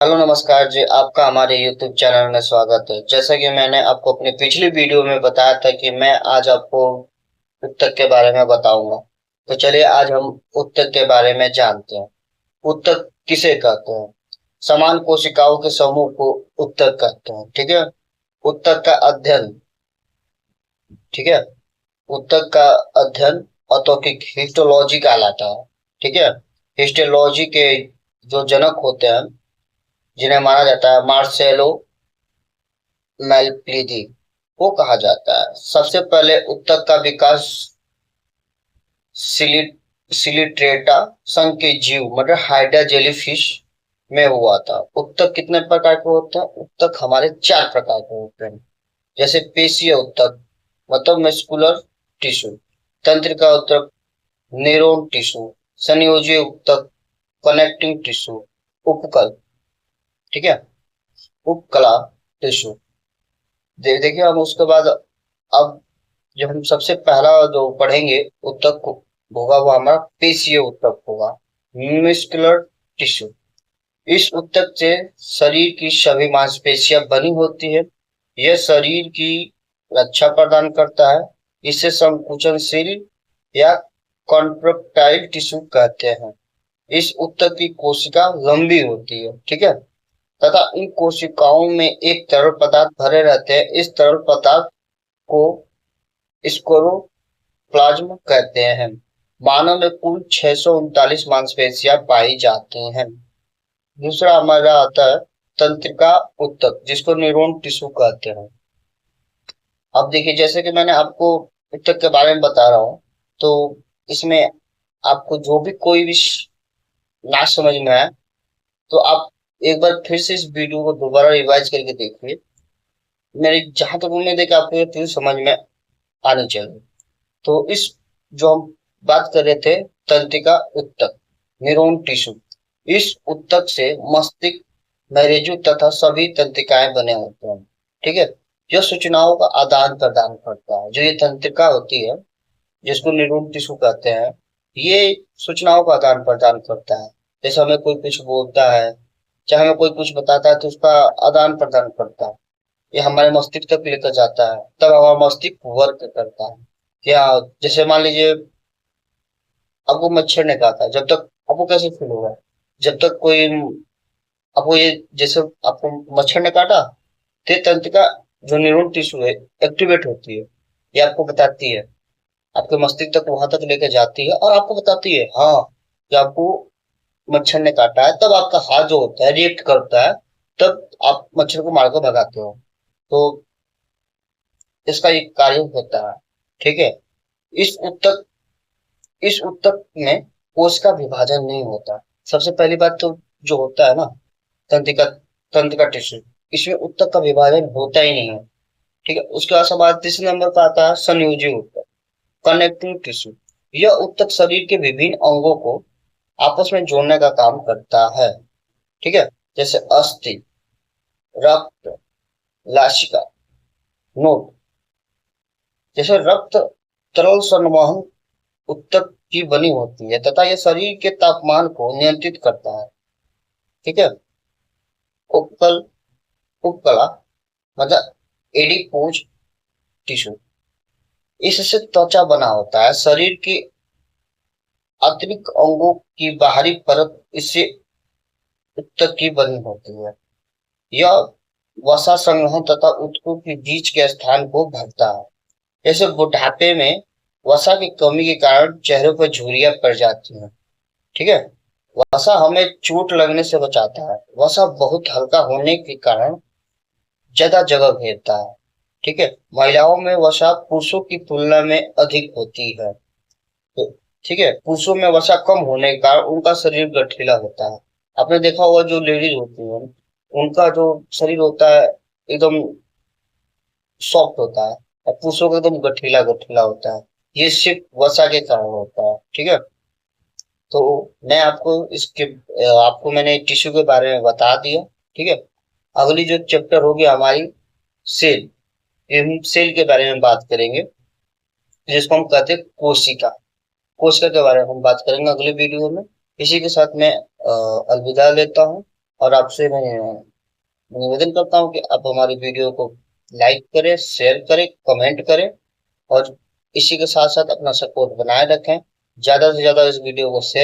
Hello नमस्कार जी, आपका हमारे YouTube चैनल में स्वागत है। जैसा कि मैंने आपको अपनी पिछली वीडियो में बताया था कि मैं आज आपको उत्तक के बारे में बताऊंगा। तो चलिए आज हम उत्तक के बारे में जानते हैं। उत्तक किसे कहते हैं? समान कोशिकाओं के समूह को उत्तक कहते हैं। ठीक है। उत्तक का अध्ययन, ठीक है, उत्तक का अध्ययन औद्योगिक हिस्टोलॉजी कहलाता है। ठीक है। हिस्टोलॉजी के जो जनक होते हैं, जिन्हें माना जाता है मार्सेलो मैलप्लीदी, वो कहा जाता है। सबसे पहले उत्तक का विकास सिलिट्रेटा संघ के जीव मतलब हाइड्रा जेलीफिश में हुआ था। उत्तक कितने प्रकार के होते हैं? उत्तक हमारे 4 प्रकार के होते हैं। जैसे पेशीय उत्तक मतलब मस्कुलर टिश्यू, तंत्रिका उत्तक न्यूरॉन टिश्यू, संयोजी उत्तक कनेक्टिंग टिश्यू, उपकल, ठीक है, उपकला टिश्यू। देखिए हम उसके बाद अब जब हम सबसे पहला जो पढ़ेंगे उत्तक को होगा वो हमारा पेशीय उत्तक होगा, मस्कुलर टिश्यू। इस उत्तक से शरीर की सभी मांसपेशियां बनी होती है। यह शरीर की रक्षा प्रदान करता है। इसे संकुचनशील या कॉन्ट्रैक्टाइल टिश्यू कहते हैं। इस उत्तक की कोशिका लंबी होती है, ठीक है, तथा इन कोशिकाओं में एक तरल पदार्थ भरे रहते हैं। इस तरल पदार्थ को स्क्लेरोप्लाज्म कहते हैं। मानव में कुल 639 मांसपेशियां पाई जाती हैं। दूसरा हमारा आता है तंत्रिका उत्तक, जिसको न्यूरॉन टिश्यू कहते हैं। अब देखिए जैसे कि मैंने आपको उत्तक के बारे में बता रहा हूँ, तो इसमें आपको जो भी कोई भी ना समझ में आए तो आप एक बार फिर से इस वीडियो को दोबारा रिवाइज करके देखिए। मेरी जहां तक उम्मीद है कि आपको ये चीज समझ में आनी चाहिए। तो इस जो हम बात कर रहे थे तंत्रिका उत्तक, न्यूरॉन टिश्यू, इस उत्तक से मस्तिष्क, मस्तिष्क तथा सभी तंत्रिकाएं बने होते हैं। ठीक है। यह सूचनाओं का आदान प्रदान करता है। जो ये तंत्रिका होती है जिसको न्यूरॉन टिश्यू कहते हैं, ये सूचनाओं का आदान प्रदान करता है। जैसे हमें कोई कुछ बोलता है, चाहे हमें कोई कुछ बताता है तो उसका आदान प्रदान करता है। ये हमारे मस्तिष्क तक लेकर जाता है, तब हमारा मस्तिष्क वर्क करता है। क्या जैसे मान लीजिए आपको मच्छर ने काटा, जब तक आपको कैसे फील होगा? जब तक कोई आपको ये जैसे आपको मच्छर ने काटा, ते तंत्र का जो न्यूरॉन टिश्यू है एक्टिवेट होती है। ये आपको बताती है, आपके मस्तिष्क तक वहां तक लेकर जाती है और आपको बताती है हाँ कि आपको मच्छर ने काटा है। तब आपका हाथ जो होता है रिएक्ट करता है, तब आप मच्छर को मारकर भगाते हो। तो इसका एक कार्य होता है। ठीक है। इस उत्तक इस उत्तक में कोश का विभाजन नहीं होता। सबसे पहली बात तो जो होता है ना, तंत्रिका तंत्रिका टिश्यू, इसमें उत्तक का विभाजन होता ही नहीं है। ठीक है। उसके बाद सवाल तीसरे नंबर पर आता है संयोजी उत्तक, कनेक्टिंग टिश्यू। यह उत्तक शरीर के विभिन्न अंगों को आपस में जोड़ने का काम करता है। ठीक है। जैसे अस्थि, रक्त, लाशिका, नोट। जैसे रक्त तरल संवहन उत्तक की बनी होती है तथा यह शरीर के तापमान को नियंत्रित करता है। ठीक है। उपकल उपकला मतलब एडिपोज टिश्यू, इससे त्वचा बना होता है। शरीर के आंतरिक अंगों की बाहरी परत इससे उत्तक की बनी होती है। यह वसा संग्रहण तथा ऊतकों के बीच के स्थान को भरता है। जैसे बुढ़ापे में वसा की कमी के कारण चेहरे पर झुर्रियां पड़ जाती हैं। ठीक है। वसा हमें चोट लगने से बचाता है। वसा बहुत हल्का होने के कारण ज्यादा जगह घेरता है। ठीक है। महिलाओं में वसा पुरुषों की तुलना में अधिक होती है। तो ठीक है, पुरुषों में वसा कम होने के कारण उनका शरीर गठीला होता है। आपने देखा होगा जो लेडीज होती है उनका जो शरीर होता है एकदम सॉफ्ट होता है, और पुरुषों का एकदम गठीला गठीला होता है। ये सिर्फ वसा के कारण होता है। ठीक है। तो मैं आपको आपको मैंने टिश्यू के बारे में बता दिया। ठीक है। अगली जो चैप्टर होगी हमारी सेल, हम सेल के बारे में बात करेंगे, जिसको हम कहते हैं कोशिका। कोशिका के बारे में हम बात करेंगे अगले वीडियो में। इसी के साथ मैं अलविदा लेता हूँ। और आपसे मैं निवेदन करता हूँ कि आप हमारी वीडियो को लाइक करें, शेयर करें, कमेंट करें और इसी के साथ साथ अपना सपोर्ट बनाए रखें। ज्यादा से ज्यादा इस वीडियो को शेयर